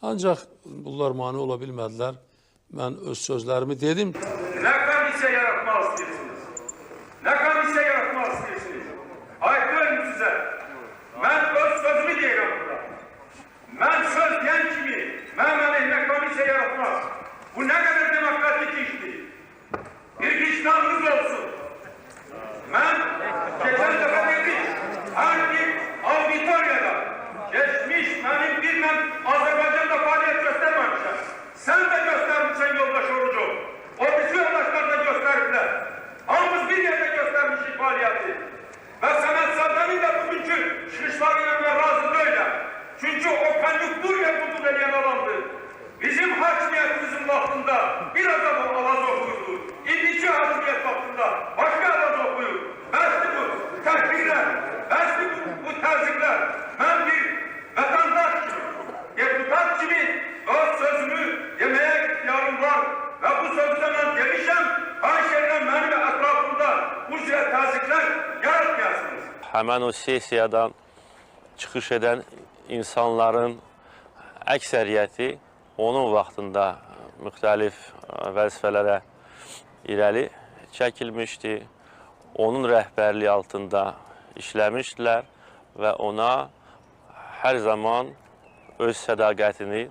Ancaq bunlar mane ola bilmədilər. Mən öz sözlərimi dedim. Ne komisya yaratmak istiyorsunuz? Ne komisya yaratmak istiyorsunuz? Aykırım size. Ben öz sözümü diyorum burada. Ben söz diyen kimi, ben ne komisya yaratmaz. Bu ne kadar demokratik işti. Bir vicdanınız olsun. Ben geçen sefer dedim, hangi auditoriyada geçmiş benim bilmem Azerbaycan'da faaliyet göstermemişler. Sen de göstermişsin yoldaş Orucu. O bütün yoldaşlar da gösterdiler. Hamımız bir yerde göstermişik faaliyeti. Ve Samet Saddam'ın da bugünkü çıkışlarıyla ben razı değilim. Çünkü o konjüktür yapıldı diyen adamdı. Bizim hakimiyetimizin vaktinde biraz da bu avaz okuyurdu. İndiki hakimiyet vaktinde başka avaz okuyur. Bəsli bu təhqirlər, bəsli bu təzyiqlər. Mən bir vətəndaş kimi, deputat kimi öz sözümü demeye ihtiyarım var. Ve bu sözü de ben demişim, Ayşe'den benim etrafımda bu cür təzyiqlər yaratmayasınız. Həmən o sesiyadan çıxış edən insanların əksəriyyəti onun vaxtında müxtəlif vəzifələrə irəli çəkilmişdi. Onun rəhbərliyi altında işləmişdilər və ona hər zaman öz sədaqətini